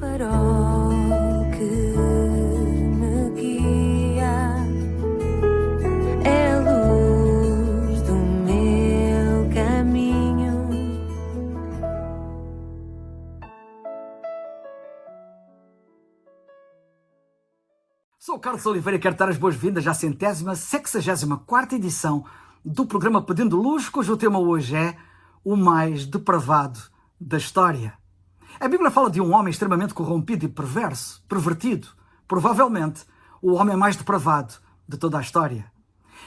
farol que me guia, é a luz do meu caminho. Sou o Carlos Oliveira e quero dar as boas-vindas à 164ª edição do programa Pedindo Luz, cujo tema hoje é o mais depravado da história. A Bíblia fala de um homem extremamente corrompido e perverso, pervertido, provavelmente o homem mais depravado de toda a história.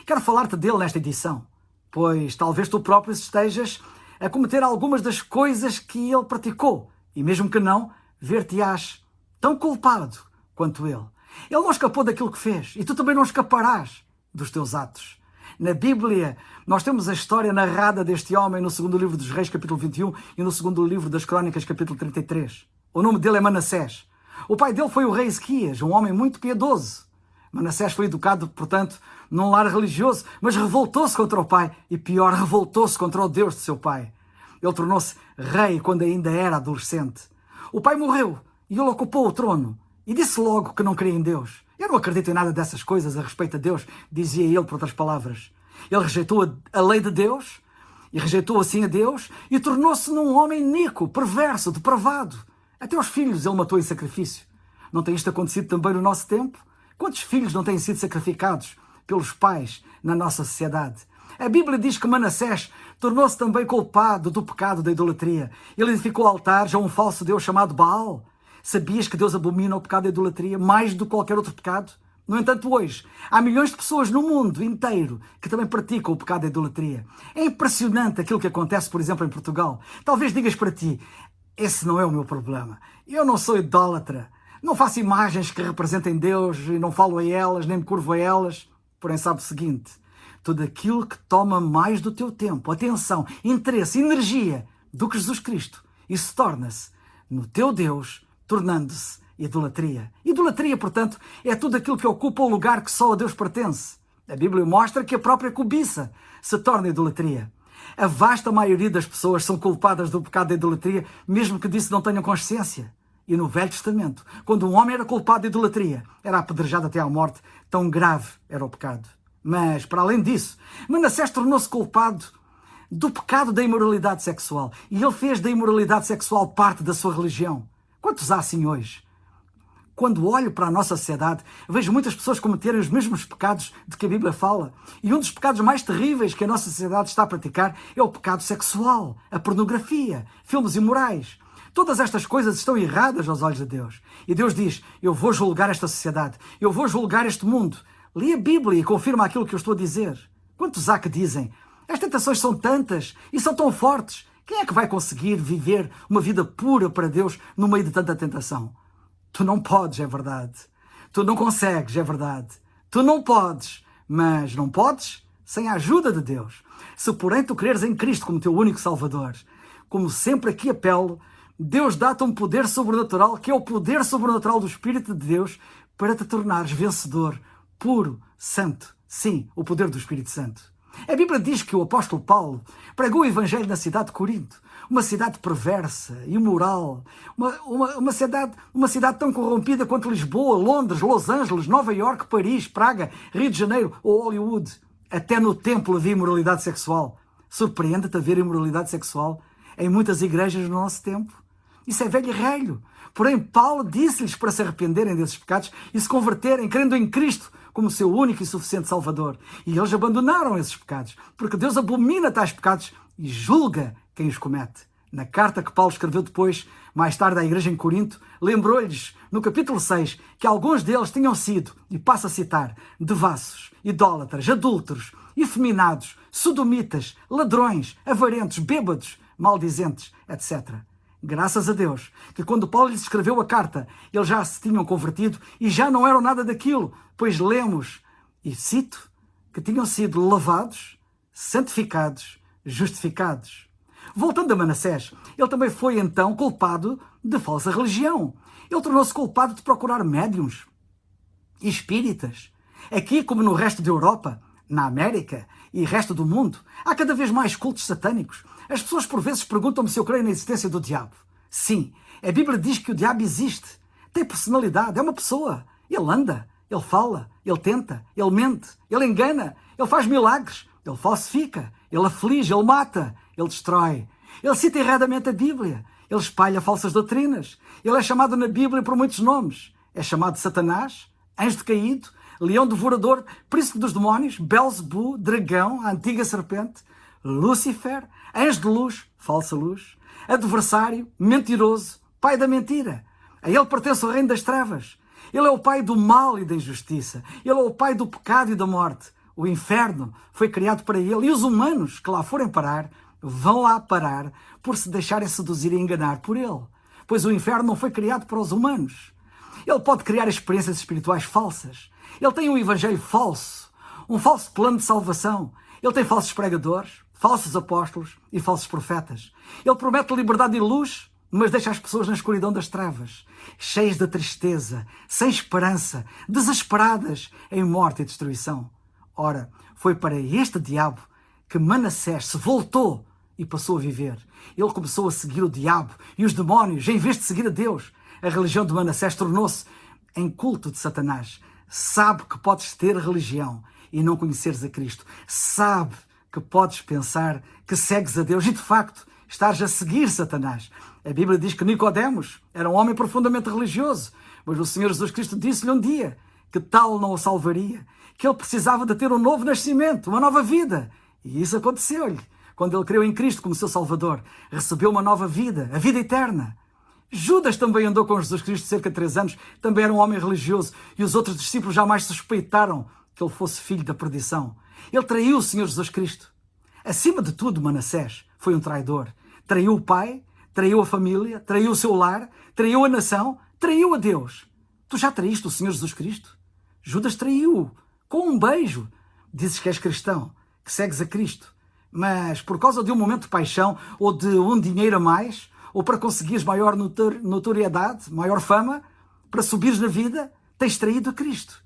Quero falar-te dele nesta edição, pois talvez tu próprio estejas a cometer algumas das coisas que ele praticou, e mesmo que não, ver-te-ás tão culpado quanto ele. Ele não escapou daquilo que fez, e tu também não escaparás dos teus atos. Na Bíblia, nós temos a história narrada deste homem no segundo livro dos Reis, capítulo 21, e no segundo livro das Crônicas, capítulo 33. O nome dele é Manassés. O pai dele foi o rei Ezequias, um homem muito piedoso. Manassés foi educado, portanto, num lar religioso, mas revoltou-se contra o pai, e pior, revoltou-se contra o Deus de seu pai. Ele tornou-se rei quando ainda era adolescente. O pai morreu, e ele ocupou o trono, e disse logo que não cria em Deus. Eu não acredito em nada dessas coisas a respeito de Deus, dizia ele, por outras palavras. Ele rejeitou a lei de Deus, e rejeitou assim a Deus, e tornou-se num homem iníquo, perverso, depravado. Até os filhos ele matou em sacrifício. Não tem isto acontecido também no nosso tempo? Quantos filhos não têm sido sacrificados pelos pais na nossa sociedade? A Bíblia diz que Manassés tornou-se também culpado do pecado da idolatria. Ele edificou altares a um falso Deus chamado Baal. Sabias que Deus abomina o pecado da idolatria mais do que qualquer outro pecado? No entanto, hoje, há milhões de pessoas no mundo inteiro que também praticam o pecado da idolatria. É impressionante aquilo que acontece, por exemplo, em Portugal. Talvez digas para ti, esse não é o meu problema. Eu não sou idólatra. Não faço imagens que representem Deus e não falo a elas, nem me curvo a elas. Porém, sabe o seguinte, tudo aquilo que toma mais do teu tempo, atenção, interesse, energia do que Jesus Cristo, isso torna-se no teu Deus, tornando-se idolatria. Idolatria, portanto, é tudo aquilo que ocupa o lugar que só a Deus pertence. A Bíblia mostra que a própria cobiça se torna idolatria. A vasta maioria das pessoas são culpadas do pecado da idolatria, mesmo que disso não tenham consciência. E no Velho Testamento, quando um homem era culpado de idolatria, era apedrejado até à morte, tão grave era o pecado. Mas, para além disso, Manassés tornou-se culpado do pecado da imoralidade sexual. E ele fez da imoralidade sexual parte da sua religião. Quantos há assim hoje? Quando olho para a nossa sociedade, vejo muitas pessoas cometerem os mesmos pecados de que a Bíblia fala. E um dos pecados mais terríveis que a nossa sociedade está a praticar é o pecado sexual, a pornografia, filmes imorais. Todas estas coisas estão erradas aos olhos de Deus. E Deus diz, eu vou julgar esta sociedade, eu vou julgar este mundo. Lê a Bíblia e confirma aquilo que eu estou a dizer. Quantos há que dizem, as tentações são tantas e são tão fortes, quem é que vai conseguir viver uma vida pura para Deus no meio de tanta tentação? Tu não podes, é verdade. Tu não consegues, é verdade. Tu não podes, mas não podes sem a ajuda de Deus. Se porém tu creres em Cristo como teu único Salvador, como sempre aqui apelo, Deus dá-te um poder sobrenatural, que é o poder sobrenatural do Espírito de Deus, para te tornares vencedor, puro, santo. Sim, o poder do Espírito Santo. A Bíblia diz que o apóstolo Paulo pregou o Evangelho na cidade de Corinto, uma cidade perversa, imoral, uma cidade tão corrompida quanto Lisboa, Londres, Los Angeles, Nova Iorque, Paris, Praga, Rio de Janeiro ou Hollywood. Até no templo havia imoralidade sexual. Surpreende-te haver imoralidade sexual em muitas igrejas no nosso tempo. Isso é velho e velho. Porém, Paulo disse-lhes para se arrependerem desses pecados e se converterem, crendo em Cristo como seu único e suficiente Salvador. E eles abandonaram esses pecados, porque Deus abomina tais pecados e julga quem os comete. Na carta que Paulo escreveu depois, mais tarde à igreja em Corinto, lembrou-lhes, no capítulo 6, que alguns deles tinham sido, e passo a citar, devassos, idólatras, adúlteros, efeminados, sodomitas, ladrões, avarentos, bêbados, maldizentes, etc. Graças a Deus, que quando Paulo lhes escreveu a carta, eles já se tinham convertido e já não eram nada daquilo, pois lemos, e cito, que tinham sido lavados, santificados, justificados. Voltando a Manassés, ele também foi então culpado de falsa religião. Ele tornou-se culpado de procurar médiuns e espíritas. Aqui, como no resto da Europa, na América e resto do mundo, há cada vez mais cultos satânicos. As pessoas por vezes perguntam-me se eu creio na existência do diabo. Sim, a Bíblia diz que o diabo existe, tem personalidade, é uma pessoa. Ele anda, ele fala, ele tenta, ele mente, ele engana, ele faz milagres, ele falsifica, ele aflige, ele mata, ele destrói. Ele cita erradamente a Bíblia, ele espalha falsas doutrinas. Ele é chamado na Bíblia por muitos nomes. É chamado de Satanás, anjo caído, leão devorador, príncipe dos demónios, Belzebu, dragão, a antiga serpente, Lúcifer, anjo de luz, falsa luz, adversário, mentiroso, pai da mentira. A ele pertence o reino das trevas. Ele é o pai do mal e da injustiça. Ele é o pai do pecado e da morte. O inferno foi criado para ele e os humanos que lá forem parar vão lá parar por se deixarem seduzir e enganar por ele. Pois o inferno não foi criado para os humanos. Ele pode criar experiências espirituais falsas. Ele tem um evangelho falso, um falso plano de salvação. Ele tem falsos pregadores, falsos apóstolos e falsos profetas. Ele promete liberdade e luz, mas deixa as pessoas na escuridão das trevas, cheias de tristeza, sem esperança, desesperadas em morte e destruição. Ora, foi para este diabo que Manassés se voltou e passou a viver. Ele começou a seguir o diabo e os demónios, em vez de seguir a Deus. A religião de Manassés tornou-se em culto de Satanás. Sabe que podes ter religião e não conheceres a Cristo. Sabe que podes pensar que segues a Deus e, de facto, estás a seguir Satanás. A Bíblia diz que Nicodemos era um homem profundamente religioso, mas o Senhor Jesus Cristo disse-lhe um dia que tal não o salvaria, que ele precisava de ter um novo nascimento, uma nova vida. E isso aconteceu-lhe. Quando ele creu em Cristo como seu Salvador, recebeu uma nova vida, a vida eterna. Judas também andou com Jesus Cristo cerca de 3 anos, também era um homem religioso, e os outros discípulos jamais suspeitaram que ele fosse filho da perdição. Ele traiu o Senhor Jesus Cristo. Acima de tudo, Manassés foi um traidor. Traiu o pai, traiu a família, traiu o seu lar, traiu a nação, traiu a Deus. Tu já traíste o Senhor Jesus Cristo? Judas traiu-o com um beijo. Dizes que és cristão, que segues a Cristo, mas por causa de um momento de paixão ou de um dinheiro a mais, ou para conseguires maior notoriedade, maior fama, para subires na vida, tens traído a Cristo.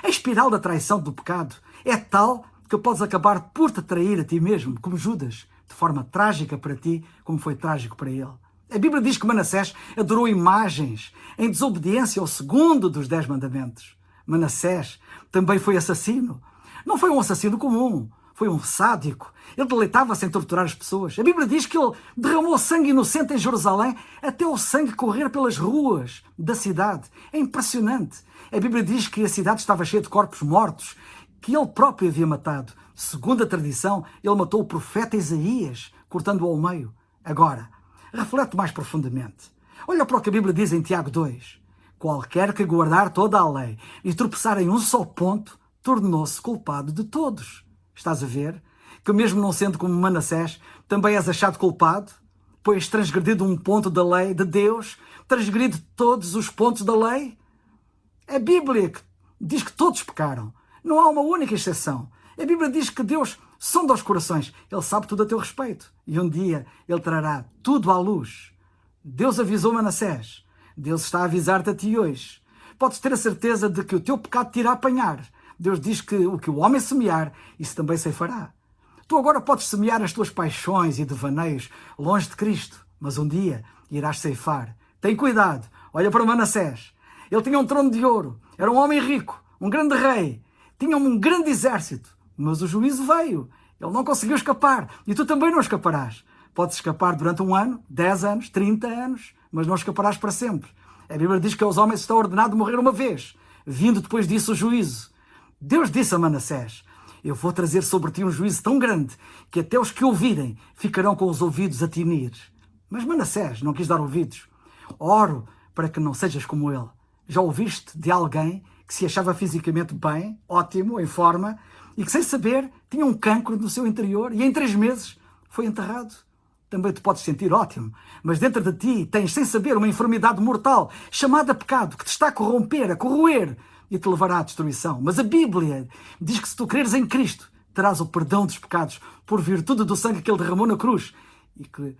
A espiral da traição do pecado é tal que podes acabar por te trair a ti mesmo, como Judas, de forma trágica para ti, como foi trágico para ele. A Bíblia diz que Manassés adorou imagens em desobediência ao segundo dos 10 mandamentos. Manassés também foi assassino. Não foi um assassino comum, foi um sádico. Ele deleitava-se em torturar as pessoas. A Bíblia diz que ele derramou sangue inocente em Jerusalém até o sangue correr pelas ruas da cidade. É impressionante. A Bíblia diz que a cidade estava cheia de corpos mortos, que ele próprio havia matado. Segundo a tradição, ele matou o profeta Isaías, cortando-o ao meio. Agora, reflete mais profundamente. Olha para o que a Bíblia diz em Tiago 2. Qualquer que guardar toda a lei e tropeçar em um só ponto, tornou-se culpado de todos. Estás a ver? Que mesmo não sendo como Manassés, também és achado culpado, pois transgredido um ponto da lei de Deus, transgredido todos os pontos da lei. A Bíblia diz que todos pecaram. Não há uma única exceção. A Bíblia diz que Deus sonda os corações. Ele sabe tudo a teu respeito. E um dia Ele trará tudo à luz. Deus avisou Manassés. Deus está a avisar-te a ti hoje. Podes ter a certeza de que o teu pecado te irá apanhar. Deus diz que o que o homem semear, isso também ceifará. Tu agora podes semear as tuas paixões e devaneios longe de Cristo, mas um dia irás ceifar. Tem cuidado. Olha para Manassés. Ele tinha um trono de ouro. Era um homem rico, um grande rei. Tinha um grande exército. Mas o juízo veio. Ele não conseguiu escapar. E tu também não escaparás. Podes escapar durante 1 ano, 10 anos, 30 anos, mas não escaparás para sempre. A Bíblia diz que aos homens está ordenado morrer uma vez, vindo depois disso o juízo. Deus disse a Manassés: eu vou trazer sobre ti um juízo tão grande que até os que ouvirem ficarão com os ouvidos a tinir. Mas Manassés não quis dar ouvidos. Oro para que não sejas como ele. Já ouviste de alguém que se achava fisicamente bem, ótimo, em forma, e que sem saber tinha um cancro no seu interior e em 3 meses foi enterrado? Também te podes sentir ótimo, mas dentro de ti tens, sem saber, uma enfermidade mortal chamada pecado, que te está a corromper, a corroer e te levará à destruição. Mas a Bíblia diz que se tu creres em Cristo, terás o perdão dos pecados por virtude do sangue que Ele derramou na cruz e que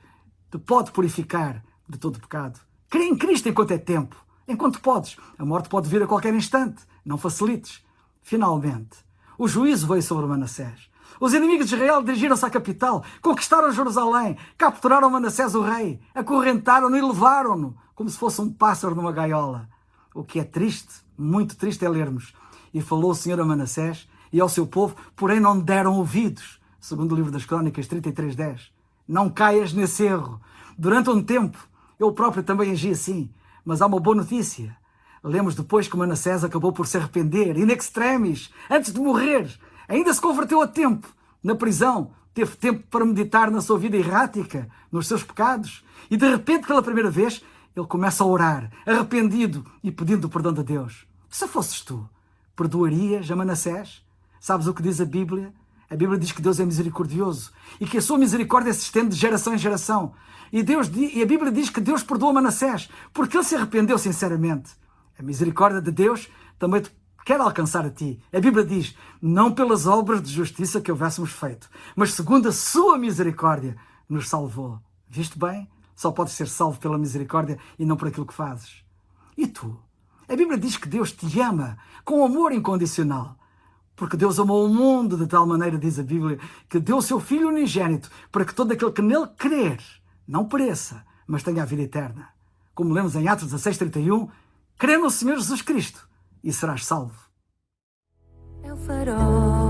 te pode purificar de todo pecado. Crê em Cristo enquanto é tempo, enquanto podes. A morte pode vir a qualquer instante, não facilites. Finalmente, o juízo veio sobre Manassés. Os inimigos de Israel dirigiram-se à capital, conquistaram Jerusalém, capturaram Manassés o rei, acorrentaram-no e levaram-no, como se fosse um pássaro numa gaiola. O que é triste, muito triste é lermos. E falou o Senhor a Manassés e ao seu povo, porém não deram ouvidos. Segundo o livro das Crônicas 33:10. Não caias nesse erro. Durante um tempo, eu próprio também agi assim. Mas há uma boa notícia. Lemos depois que Manassés acabou por se arrepender, in extremis, antes de morrer. Ainda se converteu a tempo. Na prisão, teve tempo para meditar na sua vida errática, nos seus pecados. E de repente, pela primeira vez, ele começa a orar, arrependido e pedindo o perdão de Deus. Se fosses tu, perdoarias a Manassés? Sabes o que diz a Bíblia? A Bíblia diz que Deus é misericordioso e que a sua misericórdia se estende de geração em geração. E a Bíblia diz que Deus perdoa Manassés porque ele se arrependeu sinceramente. A misericórdia de Deus também te quer alcançar a ti. A Bíblia diz, não pelas obras de justiça que houvéssemos feito, mas segundo a sua misericórdia nos salvou. Viste bem? Só podes ser salvo pela misericórdia e não por aquilo que fazes. E tu? A Bíblia diz que Deus te ama com amor incondicional. Porque Deus amou o mundo de tal maneira, diz a Bíblia, que deu o seu Filho unigênito para que todo aquele que nele crer não pereça, mas tenha a vida eterna. Como lemos em Atos 16:31, crê no Senhor Jesus Cristo e serás salvo. É o farol